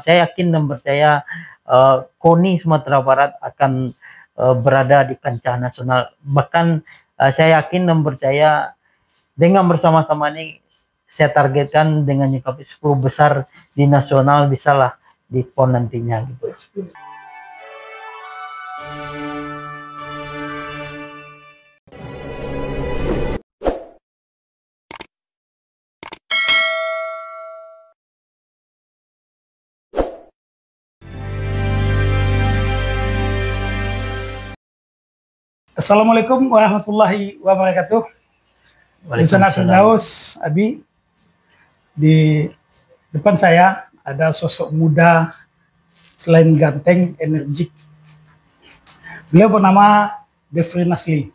Saya yakin dan percaya KONI Sumatera Barat akan berada di kancah nasional. Bahkan saya yakin dan percaya dengan bersama-sama ini saya targetkan dengan nyikapi 10 besar di nasional, bisalah di PON nantinya gitu. Assalamualaikum warahmatullahi wabarakatuh. Firdaus Abi, di depan saya ada sosok muda selain ganteng, energik. Beliau bernama Devri Nasli.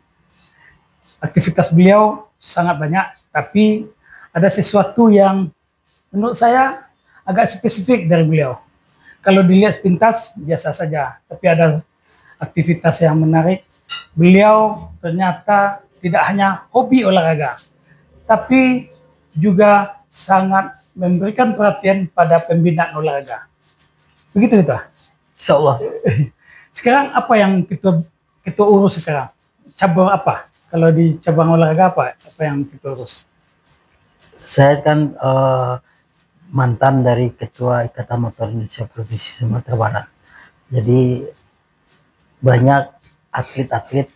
Aktivitas beliau sangat banyak, tapi ada sesuatu yang menurut saya agak spesifik dari beliau. Kalau dilihat sepintas biasa saja, tapi ada aktivitas yang menarik. Beliau ternyata tidak hanya hobi olahraga, tapi juga sangat memberikan perhatian pada pembinaan olahraga. Begitu itu. Insyaallah. Sekarang apa yang kita urus sekarang? Cabang apa? Kalau di cabang olahraga apa yang kita urus? Saya kan mantan dari Ketua Ikatan Motor Indonesia Provinsi Sumatera Barat. Jadi banyak atlet-atlet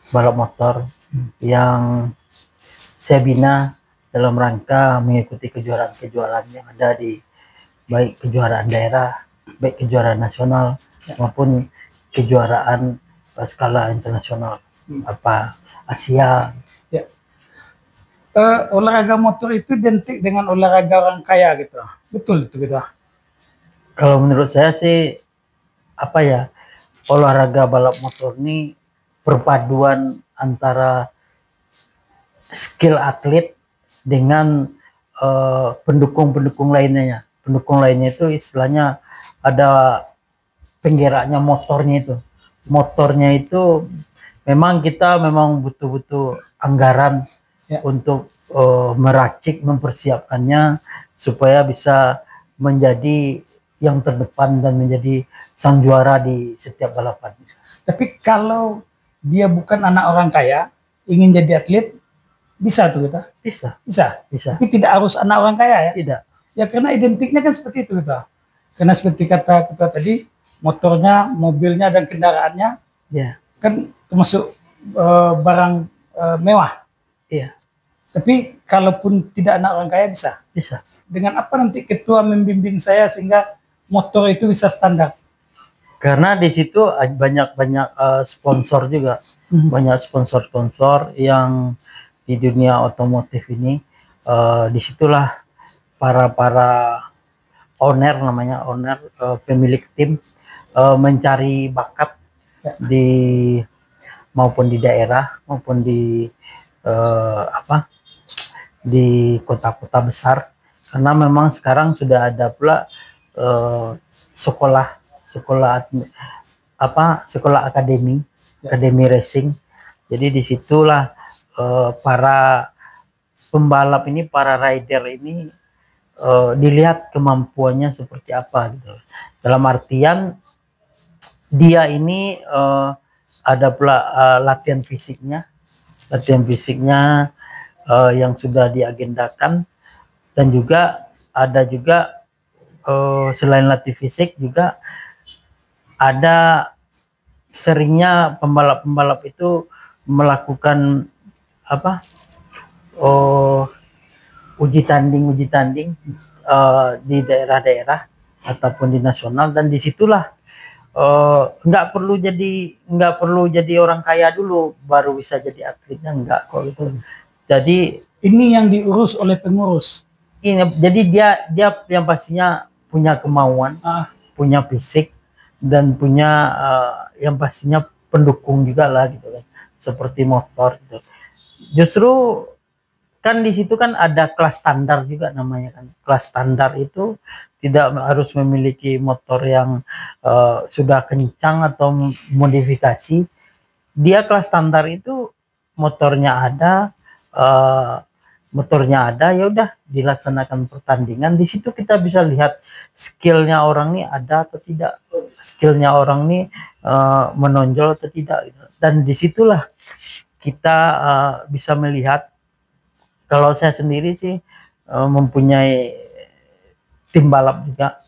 balap motor yang saya bina dalam rangka mengikuti kejuaraan-kejuaraan yang ada di baik kejuaraan daerah, baik kejuaraan nasional maupun kejuaraan skala internasional, apa Asia. Ya. Olahraga motor itu identik dengan olahraga orang kaya gitu. Betul itu gitu. Kalau menurut saya sih apa ya, olahraga balap motor ini perpaduan antara skill atlet dengan pendukung-pendukung lainnya. Pendukung lainnya itu istilahnya ada penggeraknya motornya itu. Motornya itu memang kita butuh anggaran untuk meracik, mempersiapkannya supaya bisa menjadi yang terdepan dan menjadi sang juara di setiap balapan. Tapi kalau dia bukan anak orang kaya, ingin jadi atlet, bisa tuh kita? Bisa. Tapi tidak harus anak orang kaya ya? Tidak. Ya karena identiknya kan seperti itu kita. Karena seperti kata kita tadi, motornya, mobilnya dan kendaraannya, kan termasuk barang mewah. Iya. Tapi kalaupun tidak anak orang kaya bisa. Dengan apa nanti ketua membimbing saya sehingga motor itu bisa standar? Karena di situ banyak sponsor juga, banyak sponsor yang di dunia otomotif ini. Disitulah para owner pemilik tim mencari bakat maupun di daerah maupun di di kota-kota besar, karena memang sekarang sudah ada pula sekolah akademi racing. Jadi disitulah para pembalap ini, para rider ini dilihat kemampuannya seperti apa gitu. Dalam artian dia ini ada pula latihan fisiknya yang sudah diagendakan, dan juga ada selain latih fisik juga ada seringnya pembalap itu melakukan uji tanding di daerah-daerah ataupun di nasional, dan disitulah nggak perlu jadi orang kaya dulu baru bisa jadi atletnya, enggak kok itu. Jadi ini yang diurus oleh pengurus. Jadi dia yang pastinya punya kemauan, punya fisik, dan punya yang pastinya pendukung juga lah gitu kan, seperti motor gitu. Justru kan di situ kan ada kelas standar juga namanya kan. Kelas standar itu tidak harus memiliki motor yang sudah kencang atau modifikasi. Dia kelas standar itu motornya ada, motornya ada, ya udah dilaksanakan pertandingan. Di situ kita bisa lihat skillnya orang nih ada atau tidak, skillnya orang nih menonjol atau tidak gitu. Dan disitulah kita bisa melihat. Kalau saya sendiri sih mempunyai tim balap juga,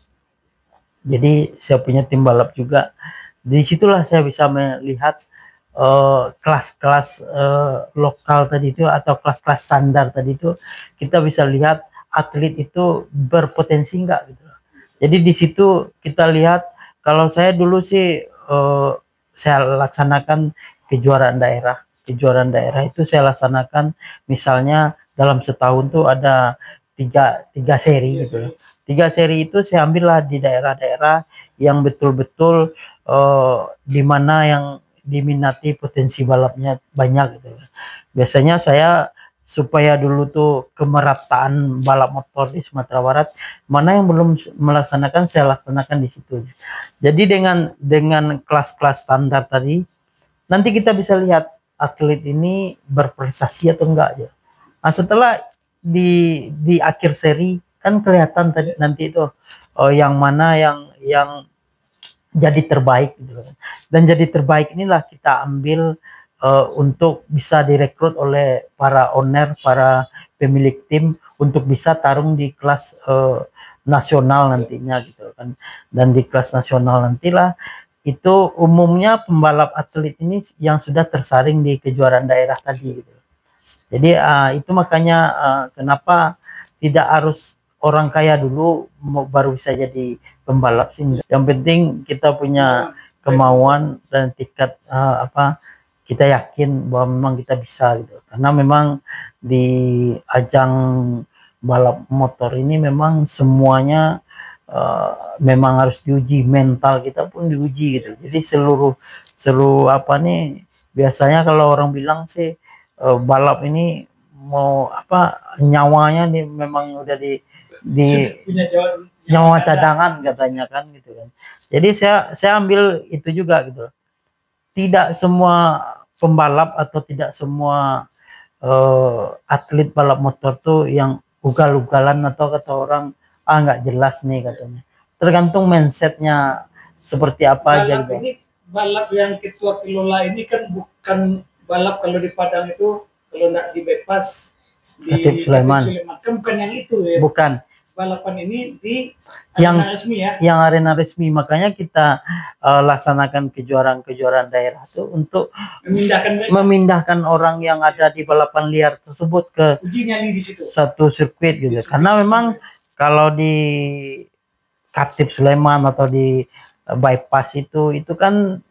jadi saya punya tim balap juga. Disitulah saya bisa melihat kelas-kelas lokal tadi itu atau kelas-kelas standar tadi itu, kita bisa lihat atlet itu berpotensi enggak gitu. Jadi di situ kita lihat, kalau saya dulu sih saya laksanakan kejuaraan daerah. Kejuaraan daerah itu saya laksanakan, misalnya dalam setahun tuh ada tiga seri gitu. 3 seri itu saya ambillah di daerah-daerah yang betul-betul di mana yang diminati potensi balapnya banyak gitu. Biasanya saya, supaya dulu tuh kemerataan balap motor di Sumatera Barat, mana yang belum melaksanakan saya laksanakan di situ. Jadi dengan kelas-kelas standar tadi, nanti kita bisa lihat atlet ini berprestasi atau enggak ya. Nah, setelah di akhir seri kan kelihatan tadi nanti itu yang mana yang jadi terbaik gitu kan. Dan jadi terbaik inilah kita ambil untuk bisa direkrut oleh para owner, para pemilik tim untuk bisa tarung di kelas nasional nantinya gitu kan. Dan di kelas nasional nantilah itu umumnya pembalap atlet ini yang sudah tersaring di kejuaraan daerah tadi gitu. Jadi itu makanya kenapa tidak harus orang kaya dulu baru bisa jadi pembalap sih. Yang penting kita punya kemauan dan tingkat kita yakin bahwa memang kita bisa gitu. Karena memang di ajang balap motor ini memang semuanya memang harus diuji, mental kita pun diuji gitu. Jadi seluruh apa nih, biasanya kalau orang bilang sih balap ini mau nyawanya nih memang udah di nyawa cadangan katanya kan gitu kan. Jadi saya ambil itu juga gitu. Tidak semua pembalap atau tidak semua atlet balap motor tuh yang ugal-ugalan atau kata orang nggak jelas nih katanya. Tergantung mindsetnya seperti apa aja gitu. Ini balap yang ketua kelola ini kan bukan balap kalau di Padang itu, kalau nggak di bypass di Katip Sulaiman kan bukan yang itu ya. Bukan. Balapan ini di yang arena resmi ya. Yang arena resmi, makanya kita laksanakan kejuaraan-kejuaraan daerah itu untuk memindahkan orang yang ada di balapan liar tersebut ke uji nyali di situ, satu sirkuit gitu. Karena memang kalau di Katip Sulaiman atau di bypass itu kan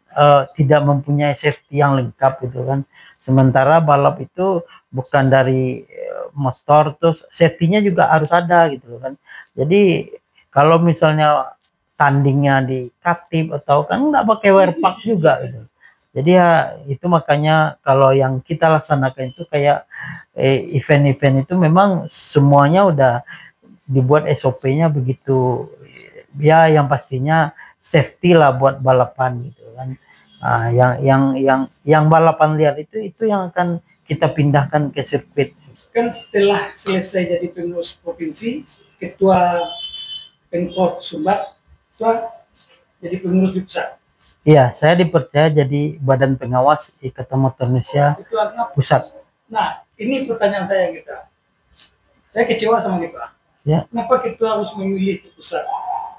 tidak mempunyai safety yang lengkap gitu kan. Sementara balap itu bukan dari motor, terus safety-nya juga harus ada gitu kan. Jadi kalau misalnya tandingnya di Katip atau kan nggak pakai wear pack juga gitu. Jadi ya itu makanya kalau yang kita laksanakan itu kayak event-event itu memang semuanya udah dibuat SOP-nya begitu ya, yang pastinya safety lah buat balapan gitu kan. Yang balapan liar itu yang akan kita pindahkan ke sirkuit. Kan setelah selesai jadi pengurus provinsi, ketua Pemkot Sumbar, jadi pengurus di pusat. Iya, saya dipercaya jadi badan pengawas Ikatan Motor Indonesia pusat. Nah, ini pertanyaan saya gitu. Saya kecewa sama kita. Ya. Kenapa kita harus memilih di pusat?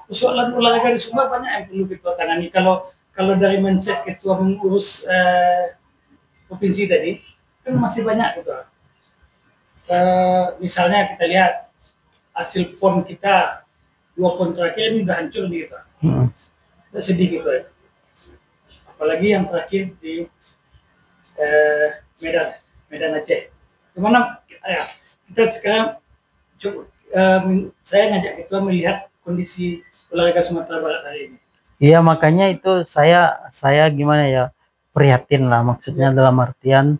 Persoalan olahraga di Sumbar banyak yang perlu kita tangani. Kalau dari mindset ketua mengurus provinsi tadi, kan masih banyak gitu. Misalnya kita lihat hasil PON kita, 2 PON terakhir ini udah hancur nih gitu. Udah sedih gitu ya. Apalagi yang terakhir di Medan Aceh. Dimana ya, kita sekarang saya ngajak kita melihat kondisi olahraga Sumatera Barat hari ini. Iya, makanya itu saya gimana ya, prihatin lah, maksudnya dalam artian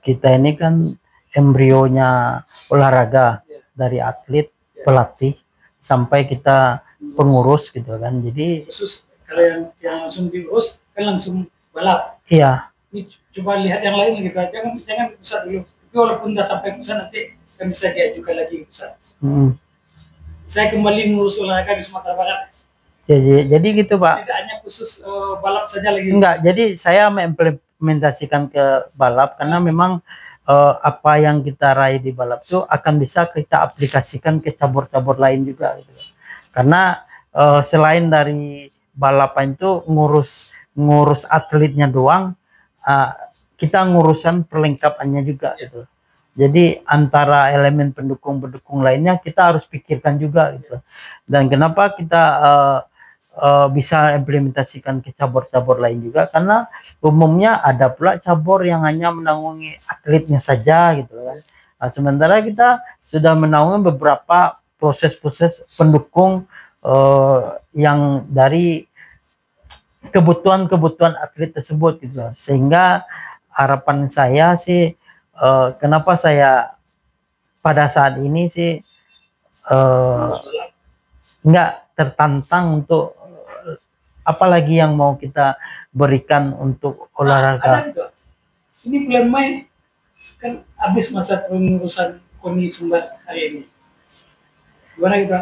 kita ini kan embrionya olahraga, dari atlet, pelatih sampai kita pengurus gitu kan. Jadi khusus kalau yang langsung diurus kan langsung balap. Iya. Ini coba lihat yang lain gitu, jangan pusat dulu. Tapi walaupun nggak sampai pusat nanti kan bisa diajukan lagi Ustaz. Saya kembali ngurus olahraga di Sumatera Barat. Jadi gitu Pak. Tidak hanya khusus balap saja lagi. Enggak, jadi saya mengimplementasikan ke balap karena memang apa yang kita raih di balap itu akan bisa kita aplikasikan ke cabur-cabur lain juga gitu. Karena selain dari balapan itu ngurus atletnya doang, kita ngurusan perlengkapannya juga gitu. Jadi antara elemen pendukung lainnya kita harus pikirkan juga gitu. Dan kenapa kita bisa implementasikan ke cabur-cabur lain juga, karena umumnya ada pula cabur yang hanya menanggungi atletnya saja gitu kan. Nah, sementara kita sudah menanggung beberapa proses-proses pendukung yang dari kebutuhan atlet tersebut gitu. Sehingga harapan saya sih kenapa saya pada saat ini sih enggak tertantang untuk apalagi yang mau kita berikan untuk olahraga. Ini bulan Mei kan habis masa pengurusan KONI Sumbar hari ini. Gimana kita?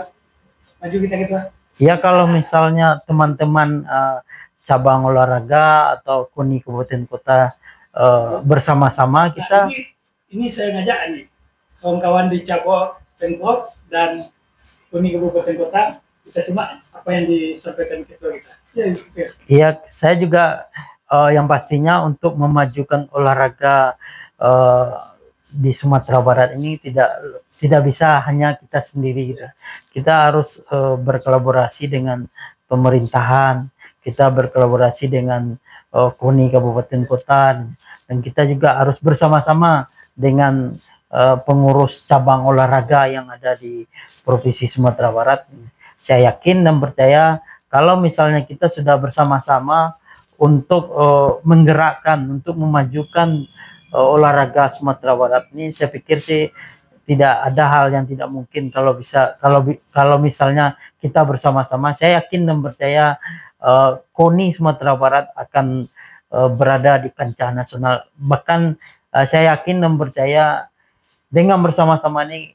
Maju kita gitu. Ya kalau misalnya teman-teman cabang olahraga atau KONI kabupaten kota bersama-sama kita. Ini saya ngajak nih kawan-kawan di cabang Pemprov dan KONI kabupaten kota. Kita simak apa yang disampaikan ketua kita. Iya, saya juga yang pastinya untuk memajukan olahraga di Sumatera Barat ini tidak bisa hanya kita sendiri gitu. Kita harus berkolaborasi dengan pemerintahan, kita berkolaborasi dengan KONI kabupaten kota, dan kita juga harus bersama-sama dengan pengurus cabang olahraga yang ada di Provinsi Sumatera Barat. Saya yakin dan percaya kalau misalnya kita sudah bersama-sama untuk menggerakkan, untuk memajukan olahraga Sumatera Barat ini, saya pikir sih tidak ada hal yang tidak mungkin kalau bisa, kalau misalnya kita bersama-sama. Saya yakin dan percaya KONI Sumatera Barat akan berada di kancah nasional. Bahkan saya yakin dan percaya dengan bersama-sama ini,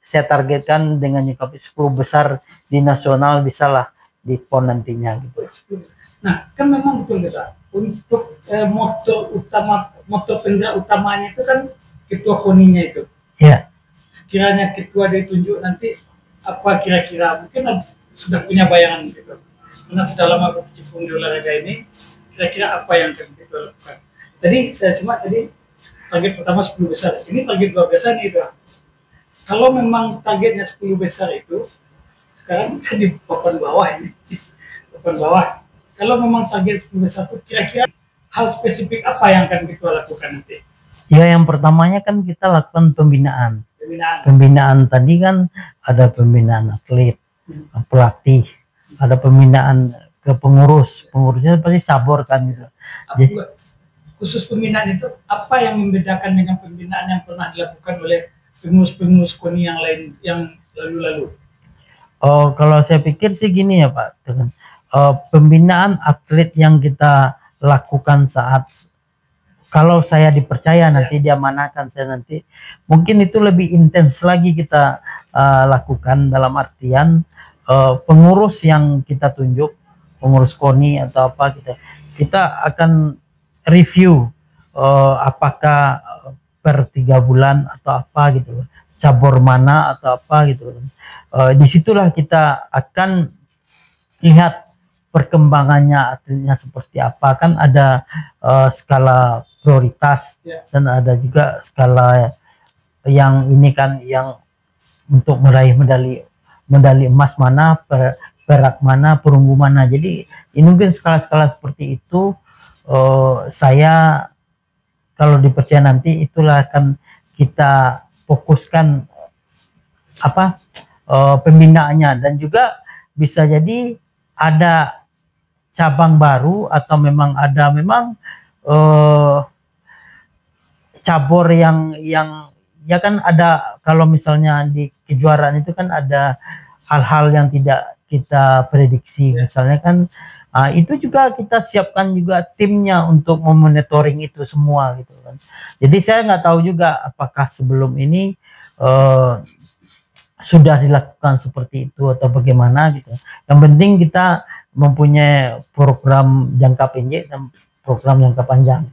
saya targetkan dengan nyikapi 10 besar di nasional bisalah di PON nantinya gitu. Nah, kan memang betul kita untuk moto penggerak utamanya itu kan ketua KONI-nya itu. Ya. Sekiranya ketua ditunjuk nanti apa kira-kira, mungkin sudah punya bayangan gitu. Karena sudah lama berkecimpung di olahraga ini, kira-kira apa yang akan kita lakukan. Tadi saya simak tadi target pertama 10 besar. Ini target 2 besar nih itu. Kalau memang targetnya 10 besar itu, sekarang kita di papan bawah ini. Papan bawah. Kalau memang target 10 besar itu, kira-kira hal spesifik apa yang akan kita lakukan nanti? Ya, yang pertamanya kan kita lakukan pembinaan. Pembinaan tadi kan ada pembinaan atlet, pelatih, ada pembinaan ke pengurus. Pengurusnya pasti cabur kan gitu. Jadi, khusus pembinaan itu, apa yang membedakan dengan pembinaan yang pernah dilakukan oleh pengurus KONI yang lain yang lalu-lalu? Oh, kalau saya pikir sih gini ya Pak, pembinaan atlet yang kita lakukan saat, kalau saya dipercaya nanti diamanahkan saya nanti, mungkin itu lebih intens lagi kita lakukan, dalam artian pengurus yang kita tunjuk, pengurus KONI atau apa, kita akan review apakah per 3 bulan atau apa gitu, cabur mana atau apa gitu. Disitulah kita akan lihat perkembangannya atletnya seperti apa. Kan ada skala prioritas dan ada juga skala yang ini kan, yang untuk meraih medali emas mana, perak mana, perunggu mana. Jadi ini mungkin skala-skala seperti itu. Saya kalau dipercaya nanti itulah akan kita fokuskan apa pembinaannya, dan juga bisa jadi ada cabang baru atau memang ada cabur yang ya kan ada, kalau misalnya di kejuaraan itu kan ada hal-hal yang tidak kita prediksi. Misalnya kan itu juga kita siapkan juga timnya untuk memonitoring itu semua gitu kan. Jadi saya nggak tahu juga apakah sebelum ini sudah dilakukan seperti itu atau bagaimana gitu. Yang penting kita mempunyai program jangka pendek dan program jangka panjang.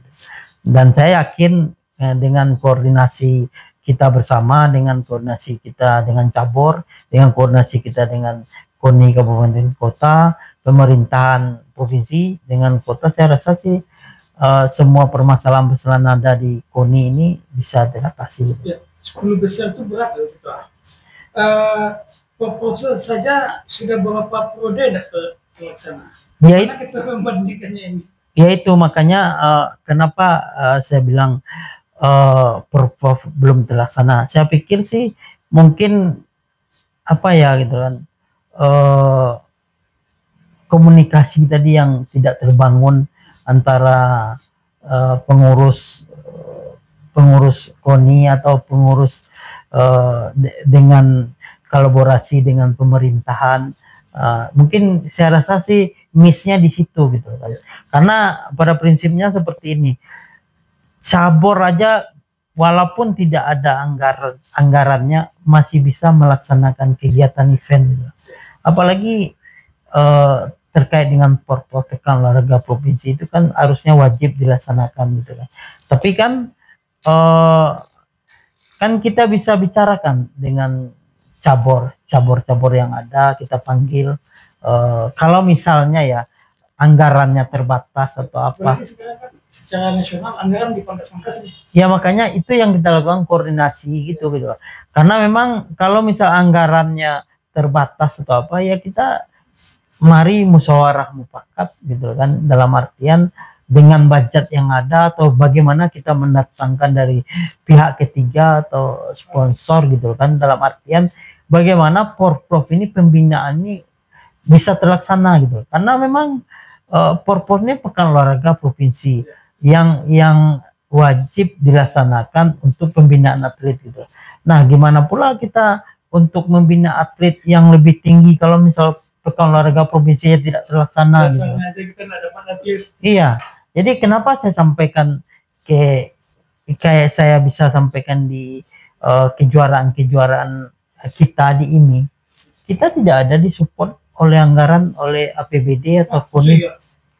Dan saya yakin dengan koordinasi kita bersama, dengan koordinasi kita dengan cabur, dengan koordinasi kita dengan KONI kabupaten kota, pemerintahan provinsi dengan kota, saya rasa sih semua permasalahan-permasalahan ada di KONI ini bisa teratasi. Ya, 10 besar itu berat ya, proposal saja sudah berapa periode terlaksana. Ya, mana kita membandingkannya ini? Ya itu makanya kenapa saya bilang Perpov belum terlaksana. Saya pikir sih mungkin apa ya gitu kan, komunikasi tadi yang tidak terbangun antara pengurus KONI atau pengurus dengan kolaborasi dengan pemerintahan. Mungkin saya rasa sih miss-nya di situ gitu kan. Karena pada prinsipnya seperti ini, cabur aja walaupun tidak ada anggarannya masih bisa melaksanakan kegiatan event gitu. Apalagi terkait dengan Perpov Pekan Olahraga Provinsi itu kan harusnya wajib dilaksanakan gitu kan. Tapi kan kita bisa bicarakan dengan cabur yang ada, kita panggil. Kalau misalnya ya anggarannya terbatas atau apa. Secara nasional anggaran dipangkas-pangkas. Ya makanya itu yang kita lakukan koordinasi gitu. Karena memang kalau misal anggarannya terbatas atau apa ya kita mari musyawarah mufakat gitu kan, dalam artian dengan budget yang ada atau bagaimana kita mendatangkan dari pihak ketiga atau sponsor gitu kan, dalam artian bagaimana Perpov ini pembinaannya bisa terlaksana gitu. Karena memang Perpov ini Pekan Olahraga Provinsi yang wajib dilaksanakan untuk pembinaan atlet gitu. Nah, gimana pula kita untuk membina atlet yang lebih tinggi kalau misal Pekan Olahraga Provinsinya tidak terlaksana gitu. Iya. Jadi kenapa saya sampaikan kayak saya bisa sampaikan di kejuaraan-kejuaraan kita di ini, kita tidak ada disupport oleh anggaran oleh APBD ataupun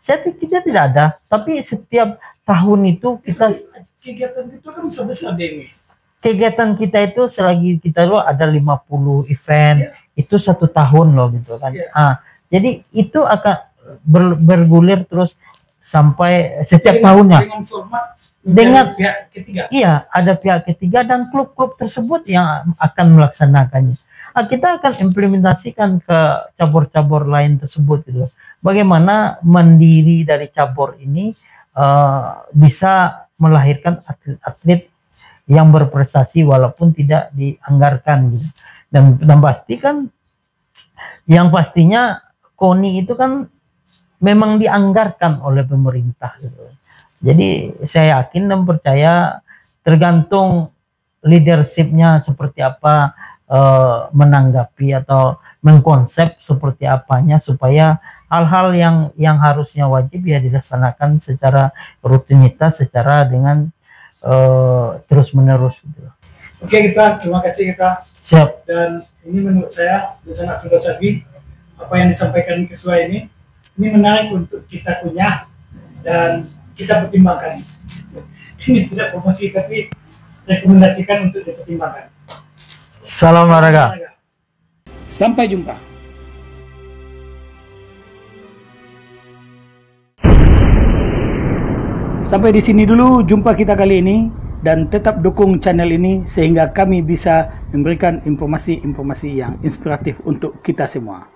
kita tidak ada, tapi setiap tahun itu kita kegiatan itu kan sebesar ini. Kegiatan kita itu selagi kita lo ada 50 event itu 1 tahun loh gitu kan. Jadi itu akan bergulir terus sampai setiap tahunnya dengan pihak ketiga. Iya, ada pihak ketiga dan klub-klub tersebut yang akan melaksanakannya. Kita akan implementasikan ke cabur-cabur lain tersebut gitu. Bagaimana mandiri dari cabur ini bisa melahirkan atlet-atlet yang berprestasi walaupun tidak dianggarkan gitu. Dan pasti kan yang pastinya KONI itu kan memang dianggarkan oleh pemerintah gitu. Jadi saya yakin dan percaya tergantung leadershipnya seperti apa menanggapi atau mengkonsep seperti apanya supaya hal-hal yang harusnya wajib ya dilaksanakan secara rutinitas, secara dengan terus menerus gitu. Oke, kita terima kasih kita. Siap. Dan ini menurut saya sangat filosofi apa yang disampaikan ketua ini menarik untuk kita punya dan kita pertimbangkan. Ini tidak promosi tapi rekomendasikan untuk dipertimbangkan. Salam olahraga. Sampai jumpa. Sampai di sini dulu jumpa kita kali ini, dan tetap dukung channel ini sehingga kami bisa memberikan informasi-informasi yang inspiratif untuk kita semua.